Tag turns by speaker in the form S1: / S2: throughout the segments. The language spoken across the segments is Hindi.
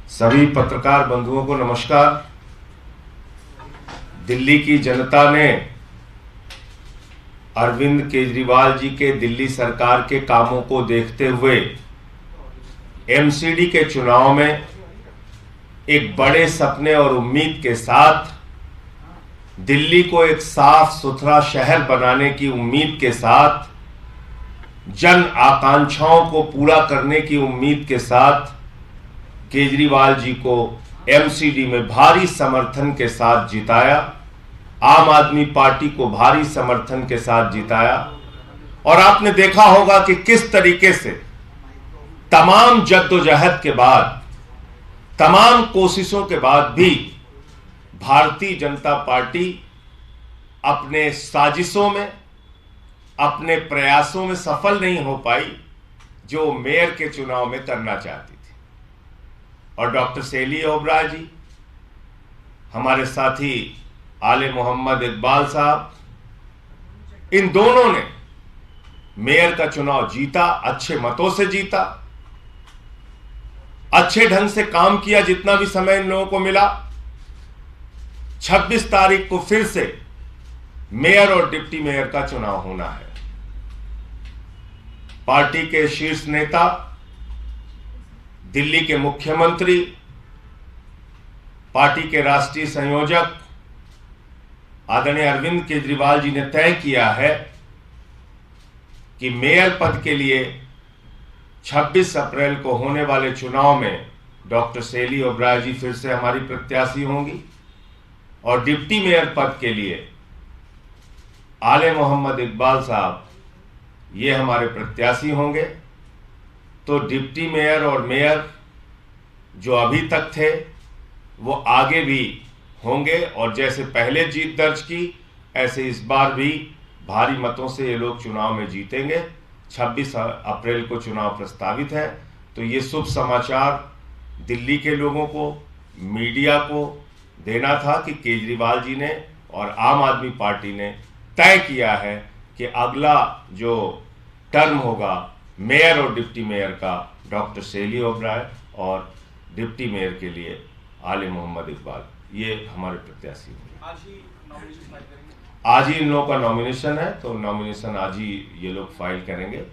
S1: सभी पत्रकार बंधुओं को नमस्कार। दिल्ली की जनता ने अरविंद केजरीवाल जी के दिल्ली सरकार के कामों को देखते हुए एमसीडी के चुनाव में एक बड़े सपने और उम्मीद के साथ दिल्ली को एक साफ सुथरा शहर बनाने की उम्मीद के साथ, जन आकांक्षाओं को पूरा करने की उम्मीद के साथ केजरीवाल जी को एमसीडी में भारी समर्थन के साथ जिताया। आम आदमी पार्टी को भारी समर्थन के साथ जिताया। और आपने देखा होगा कि किस तरीके से तमाम जद्दोजहद के बाद, तमाम कोशिशों के बाद भी भारतीय जनता पार्टी अपने साजिशों में, अपने प्रयासों में सफल नहीं हो पाई जो मेयर के चुनाव में करना चाहती थी। और डॉक्टर सेली ओबराय जी, हमारे साथी आले मोहम्मद इकबाल साहब, इन दोनों ने मेयर का चुनाव जीता, अच्छे मतों से जीता, अच्छे ढंग से काम किया जितना भी समय इन लोगों को मिला। 26 तारीख को फिर से मेयर और डिप्टी मेयर का चुनाव होना है। पार्टी के शीर्ष नेता, दिल्ली के मुख्यमंत्री, पार्टी के राष्ट्रीय संयोजक आदरणीय अरविंद केजरीवाल जी ने तय किया है कि मेयर पद के लिए 26 अप्रैल को होने वाले चुनाव में डॉक्टर सेली ओबराय जी फिर से हमारी प्रत्याशी होंगी और डिप्टी मेयर पद के लिए आले मोहम्मद इकबाल साहब ये हमारे प्रत्याशी होंगे। तो डिप्टी मेयर और मेयर जो अभी तक थे वो आगे भी होंगे और जैसे पहले जीत दर्ज की ऐसे इस बार भी भारी मतों से ये लोग चुनाव में जीतेंगे। 26 अप्रैल को चुनाव प्रस्तावित है। तो ये शुभ समाचार दिल्ली के लोगों को, मीडिया को देना था कि केजरीवाल जी ने और आम आदमी पार्टी ने तय किया है कि अगला जो टर्म होगा मेयर और डिप्टी मेयर का डॉक्टर सेली ओबराय और डिप्टी मेयर के लिए आले मोहम्मद इकबाल, ये हमारे प्रत्याशी होंगे। आज ही इन लोगों का नॉमिनेशन है, तो नॉमिनेशन आज ही ये लोग फाइल करेंगे।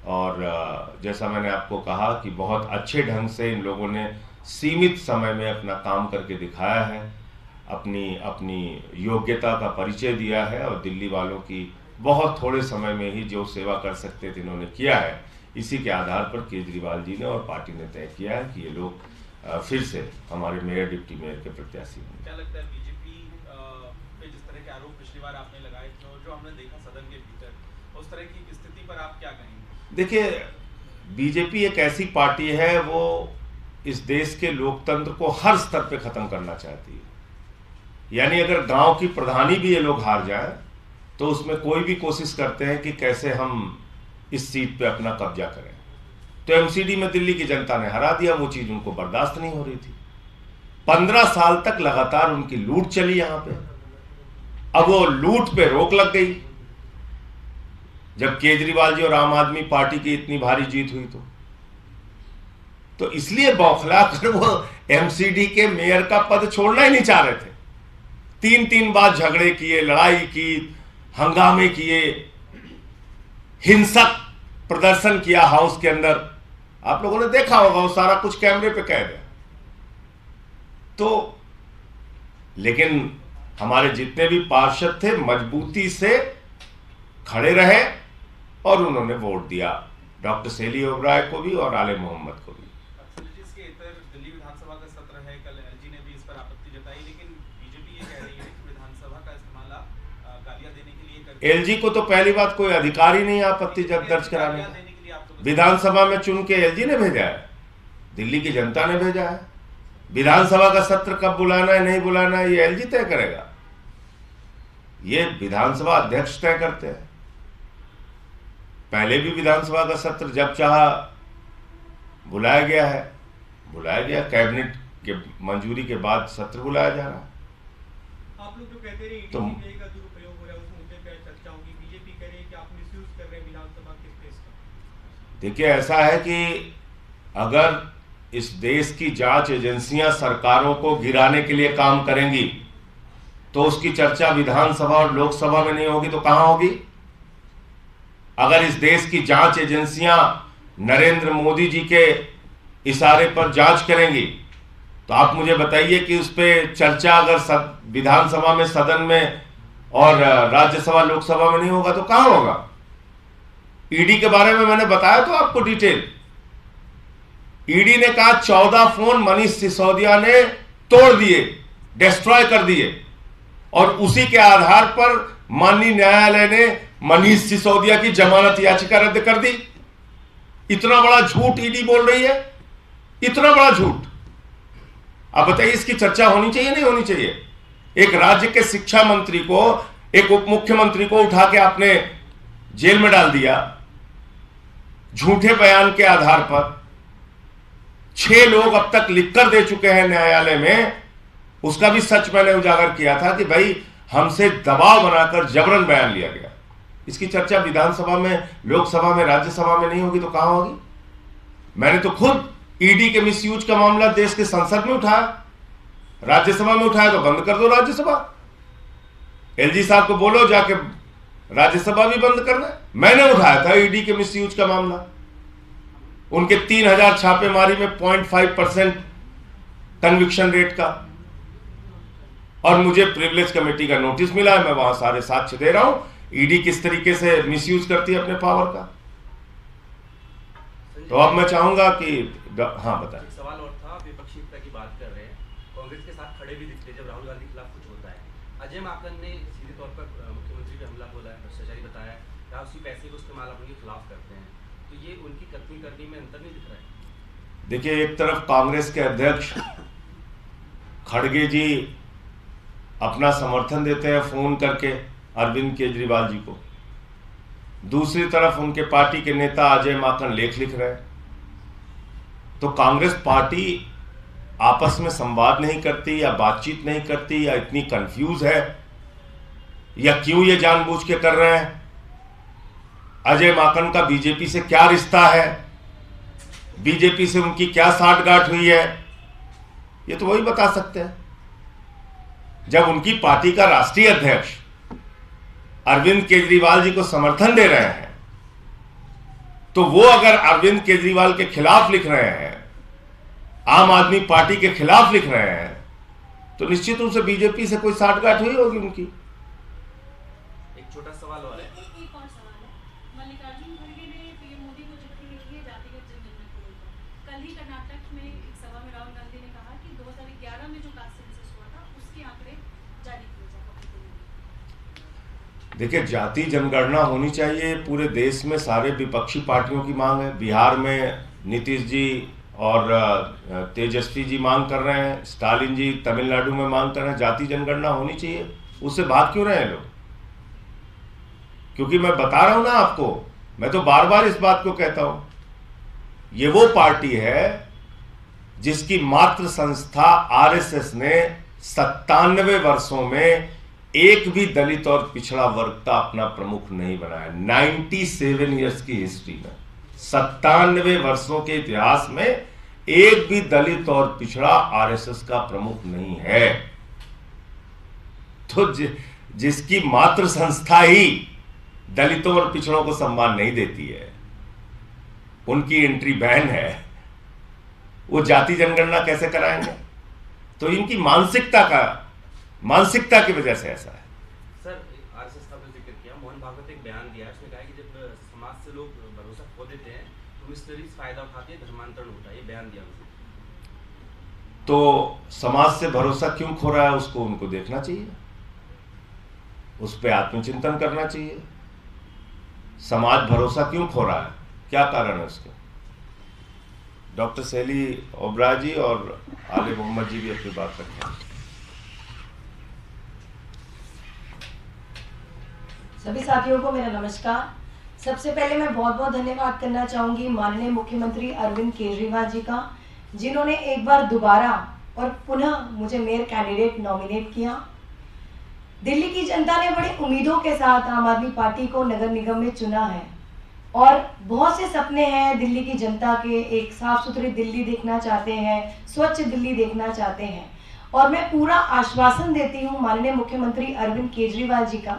S1: और जैसा मैंने आपको कहा कि बहुत अच्छे ढंग से इन लोगों ने सीमित समय में अपना काम करके दिखाया है, अपनी योग्यता का परिचय दिया है और दिल्ली वालों की बहुत थोड़े समय में ही जो सेवा कर सकते थे इन्होंने किया है। इसी के आधार पर केजरीवाल जी ने और पार्टी ने तय किया है कि ये लोग फिर से हमारे मेयर डिप्टी मेयर के प्रत्याशी होंगे।
S2: क्या लगता है बीजेपी पे जिस तरह के आरोप पिछली बार आपने लगाए थे, जो हमने देखा सदन के भीतर, उस तरह की स्थिति पर आप क्या कहेंगे?
S1: देखिए, बीजेपी एक ऐसी पार्टी है, वो इस देश के लोकतंत्र को हर स्तर पे खत्म करना चाहती है। यानी अगर गांव की प्रधानी भी ये लोग हार जाए तो उसमें कोई भी कोशिश करते हैं कि कैसे हम इस सीट पे अपना कब्जा करें। तो एमसीडी में दिल्ली की जनता ने हरा दिया, वो चीज उनको बर्दाश्त नहीं हो रही थी। 15 साल तक लगातार उनकी लूट चली यहां पे। अब वो लूट पे रोक लग गई जब केजरीवाल जी और आम आदमी पार्टी की इतनी भारी जीत हुई। तो इसलिए बौखला कर वो एमसीडी के मेयर का पद छोड़ना ही नहीं चाह रहे थे। 3 बार झगड़े किए, लड़ाई की, हंगामे किए, हिंसक प्रदर्शन किया हाउस के अंदर। आप लोगों ने देखा होगा, वो सारा कुछ कैमरे पे कैद है। तो लेकिन हमारे जितने भी पार्षद थे मजबूती से खड़े रहे और उन्होंने वोट दिया डॉक्टर सेली ओबराय को भी और आले मोहम्मद को भी।
S2: दिल्ली विधानसभा का सत्र है, कल एलजी ने भी इस पर आपत्ति जताई, लेकिन बीजेपी ये कह रही है कि विधानसभा का इस्तेमाल आप गालियां देने के लिए करते हैं।
S1: एलजी को तो पहली बात कोई अधिकार ही नहीं आपत्ति दर्ज कराने का। विधानसभा में चुन के एलजी ने भेजा है, दिल्ली की जनता ने भेजा है। विधानसभा का सत्र कब बुलाना है, नहीं बुलाना है, ये एलजी तय करेगा। ये विधानसभा अध्यक्ष तय करते हैं। पहले भी विधानसभा का सत्र जब चाहा बुलाया गया है, बुलाया गया। कैबिनेट के मंजूरी के बाद सत्र बुलाया जा रहा है।
S3: आप लोग जो कहते रहे
S1: तो
S3: का दुरुपयोग हो रहा है, उस मुद्दे पे चर्चा होगी। बीजेपी कह रही है कि आप मिसयूज कर रहे हैं विधानसभा के स्पेस का।
S1: देखिए, ऐसा है कि अगर इस देश की जांच एजेंसियां सरकारों को गिराने के लिए काम करेंगी तो उसकी चर्चा विधानसभा और लोकसभा में नहीं होगी तो कहां होगी? अगर इस देश की जांच एजेंसियां नरेंद्र मोदी जी के इशारे पर जांच करेंगी तो आप मुझे बताइए कि उस पर चर्चा अगर विधानसभा में, सदन में और राज्यसभा लोकसभा में नहीं होगा तो कहां होगा? ईडी के बारे में मैंने बताया तो आपको डिटेल। ईडी ने कहा 14 फोन मनीष सिसोदिया ने तोड़ दिए, डिस्ट्रॉय कर दिए, और उसी के आधार पर माननीय न्यायालय ने मनीष सिसोदिया की जमानत याचिका रद्द कर दी। इतना बड़ा झूठ ईडी बोल रही है, इतना बड़ा झूठ। अब बताइए इसकी चर्चा होनी चाहिए नहीं होनी चाहिए? एक राज्य के शिक्षा मंत्री को, एक उप मुख्यमंत्री को उठा के आपने जेल में डाल दिया झूठे बयान के आधार पर। 6 लोग अब तक लिखकर दे चुके हैं न्यायालय में, उसका भी सच मैंने उजागर किया था कि भाई हमसे दबाव बनाकर जबरन बयान लिया गया। इसकी चर्चा विधानसभा में, लोकसभा में, राज्यसभा में नहीं होगी तो कहां होगी? मैंने तो खुद ईडी के मिसयूज का मामला देश के संसद में उठाया, राज्यसभा में उठाया तो बंद कर दो राज्यसभा। एलजी साहब को बोलो जाके राज्यसभा भी बंद करना। मैंने उठाया था ईडी के मिसयूज का मामला, उनके 3000 छापेमारी में 0.5% कन्विक्शन रेट का, और मुझे प्रिविलेज कमेटी का नोटिस मिला है, मैं वहां सारे साक्ष्य दे रहा हूं ईडी किस तरीके से मिसयूज करती है अपने पावर का। तो अब मैं चाहूंगा कि हाँ बताएं।
S4: एक सवाल और था, विपक्षी एकता की बात कर रहे हैं, कांग्रेस के साथ खड़े भी दिखते जब राहुल गांधी के खिलाफ कुछ होता है। अजय माकन ने सीधे तौर पर मुख्यमंत्री पे हमला बोला है, भ्रष्टाचारी बताया है, या उसी पैसे को इस्तेमाल अपने खिलाफ करते हैं, तो ये उनकी कथनी करने में अंतर नहीं दिख रहा है?
S1: देखिए, एक तरफ कांग्रेस के अध्यक्ष खड़गे जी अपना समर्थन देते हैं फोन करके अरविंद केजरीवाल जी को, दूसरी तरफ उनके पार्टी के नेता अजय माकन लेख लिख रहे हैं। तो कांग्रेस पार्टी आपस में संवाद नहीं करती या बातचीत नहीं करती या इतनी कंफ्यूज है, या क्यों ये जानबूझ के कर रहे हैं? अजय माकन का बीजेपी से क्या रिश्ता है, बीजेपी से उनकी क्या साठगांठ हुई है, ये तो वही बता सकते हैं। जब उनकी पार्टी का राष्ट्रीय अध्यक्ष अरविंद केजरीवाल जी को समर्थन दे रहे हैं, तो वो अगर अरविंद केजरीवाल के खिलाफ लिख रहे हैं, आम आदमी पार्टी के खिलाफ लिख रहे हैं, तो निश्चित रूप से बीजेपी से कोई साठगांठ हुई होगी उनकी।
S4: एक छोटा सवाल और है।
S5: एक और सवाल है, मल्लिकार्जुन खड़गे ने पीएम मोदी को चिट्ठी लिखी है जातिगत जनगणना को लेकर। कल ही कर्नाटक में एक सभा में राहुल गांधी ने कहा कि 2011 में जो कास्ट सेंसस हुआ था उसके आंकड़े जारी किए जाए।
S1: देखिए, जाति जनगणना होनी चाहिए, पूरे देश में सारे विपक्षी पार्टियों की मांग है। बिहार में नीतीश जी और तेजस्वी जी मांग कर रहे हैं, स्टालिन जी तमिलनाडु में मांग कर रहे हैं, जाति जनगणना होनी चाहिए। उससे भाग क्यों रहे हैं लोग? क्योंकि मैं बता रहा हूं ना आपको, मैं तो बार बार इस बात को कहता हूं, ये वो पार्टी है जिसकी मातृ संस्था आरएसएस ने 97 वर्षों में एक भी दलित और पिछड़ा वर्ग का अपना प्रमुख नहीं बनाया। 97 ईयर्स की हिस्ट्री में, 97 वर्षों के इतिहास में एक भी दलित और पिछड़ा आरएसएस का प्रमुख नहीं है। तो जिसकी मातृ संस्था ही दलितों और पिछड़ों को सम्मान नहीं देती है, उनकी एंट्री बैन है, वो जाति जनगणना कैसे कराएंगे? तो इनकी मानसिकता की वजह से ऐसा है।
S4: सर, आरएसएस का भी जिक्र किया, मोहन भागवत एक बयान दिया, उसने कहा कि जब समाज से लोग भरोसा खो देते हैं तो मिस्टरीज फायदा उठाते हैं, धर्मांतरण होता है, ये बयान दिया उसने।
S1: तो समाज से भरोसा क्यों खो रहा है उसको उनको देखना चाहिए, उस पर आत्मचिंतन करना चाहिए। समाज भरोसा क्यों खो रहा है, क्या कारण है उसके? डॉक्टर सैली ओबराय जी और आले मोहम्मद जी भी अपनी बात रखें।
S6: सभी साथियों को मेरा नमस्कार। सबसे पहले मैं बहुत बहुत धन्यवाद करना चाहूंगी माननीय मुख्यमंत्री अरविंद केजरीवाल जी का, जिन्होंने एक बार दोबारा और पुनः मुझे मेयर कैंडिडेट नॉमिनेट किया। दिल्ली की जनता ने बड़ी उम्मीदों के साथ आम आदमी पार्टी को नगर निगम में चुना है, और बहुत से सपने हैं दिल्ली की जनता के, एक साफ सुथरी दिल्ली देखना चाहते हैं, स्वच्छ दिल्ली देखना चाहते हैं। और मैं पूरा आश्वासन देती हूँ माननीय मुख्यमंत्री अरविंद केजरीवाल जी का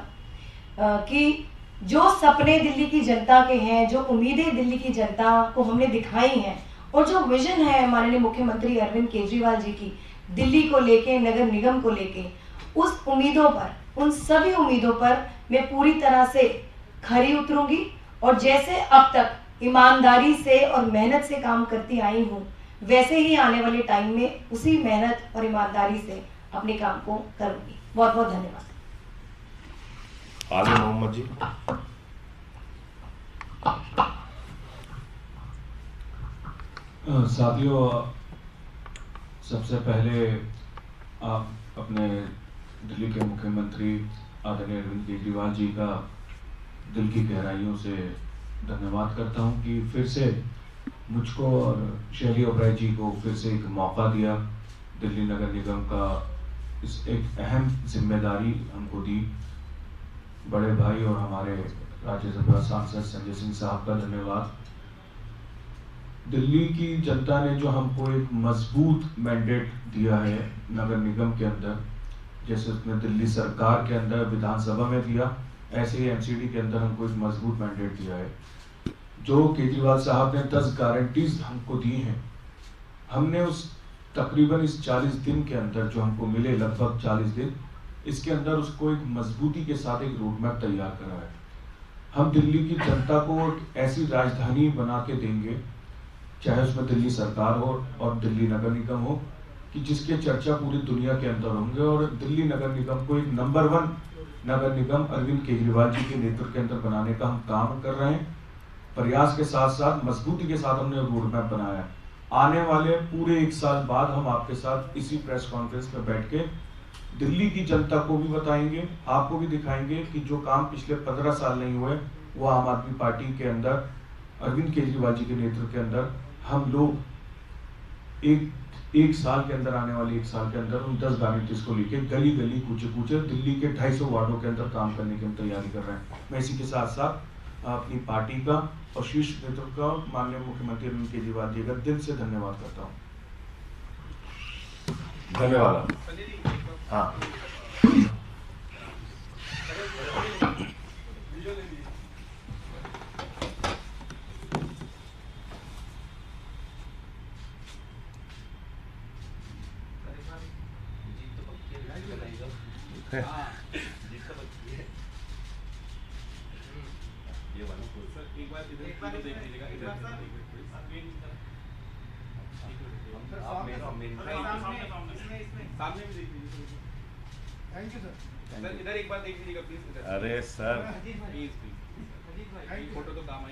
S6: कि जो सपने दिल्ली की जनता के हैं, जो उम्मीदें दिल्ली की जनता को हमने दिखाई हैं, और जो विजन है माननीय मुख्यमंत्री अरविंद केजरीवाल जी की दिल्ली को लेके, नगर निगम को लेके, उस उम्मीदों पर, उन सभी उम्मीदों पर मैं पूरी तरह से खरी उतरूंगी। और जैसे अब तक ईमानदारी से और मेहनत से काम करती आई हूँ, वैसे ही आने वाले टाइम में उसी मेहनत और ईमानदारी से अपने काम को करूंगी। बहुत बहुत धन्यवाद।
S1: आगे मोहम्मद जी।
S7: साथियों, सबसे पहले आप अपने दिल्ली के मुख्यमंत्री आदरणीय अरविंद केजरीवाल जी का दिल की गहराइयों से धन्यवाद करता हूं कि फिर से मुझको और शैली ओबराय जी को फिर से एक मौका दिया, दिल्ली नगर निगम का इस एक अहम जिम्मेदारी हमको दी। बड़े भाई और हमारे राज्यसभा सांसद संजय सिंह साहब का धन्यवाद। दिल्ली की जनता ने जो हमको एक मजबूत मैंडेट दिया है नगर निगम के अंदर, जैसे उसने दिल्ली सरकार के अंदर विधानसभा में दिया, ऐसे ही एमसीडी के अंदर हमको एक मजबूत मैंडेट दिया है। जो केजरीवाल साहब ने 10 गारंटीज हमको दी हैं, हमने उस तकरीबन इस 40 दिन के अंदर जो हमको मिले, लगभग 40 दिन, इसके अंदर उसको एक मजबूती के साथ एक रोड मैप तैयार करा है। हम दिल्ली की जनता को एक ऐसी राजधानी बना के देंगे, चाहे उसमें दिल्ली सरकार हो और दिल्ली नगर निगम हो, कि जिसके चर्चा पूरी दुनिया के अंदर होंगे। और दिल्ली नगर निगम को एक नंबर 1 नगर निगम अरविंद केजरीवाल जी के नेतृत्व के अंदर बनाने का हम काम कर रहे हैं। प्रयास के साथ साथ मजबूती के साथ हमने रोड मैप बनाया है। आने वाले पूरे 1 साल बाद हम आपके साथ इसी प्रेस कॉन्फ्रेंस में बैठ के दिल्ली की जनता को भी बताएंगे, आपको भी दिखाएंगे कि जो काम पिछले 15 साल नहीं हुए, वो आम आदमी पार्टी के अंदर अरविंद केजरीवाल जी के नेतृत्व के अंदर हम लोग एक साल के अंदर, आने वाले 1 साल के अंदर उन 10 गारंटीज को लेके गली गली कूचे कूचे दिल्ली के 250 वार्डों के अंदर काम करने की हम तैयारी कर रहे हैं। मैं इसी के साथ साथ अपनी पार्टी का और शीर्ष नेतृत्व का माननीय मुख्यमंत्री अरविंद केजरीवाल जी का दिल से धन्यवाद करता हूँ।
S1: धन्यवाद। हाँ,
S2: एक बार इधर देख लीजिएगा, इधर सामने भी देख लीजिए।
S3: Thank you sir.
S2: सर इधर एक बार देख लीजिएगा प्लीज।
S1: अरे सर
S2: प्लीज फोटो तो काम आएगी।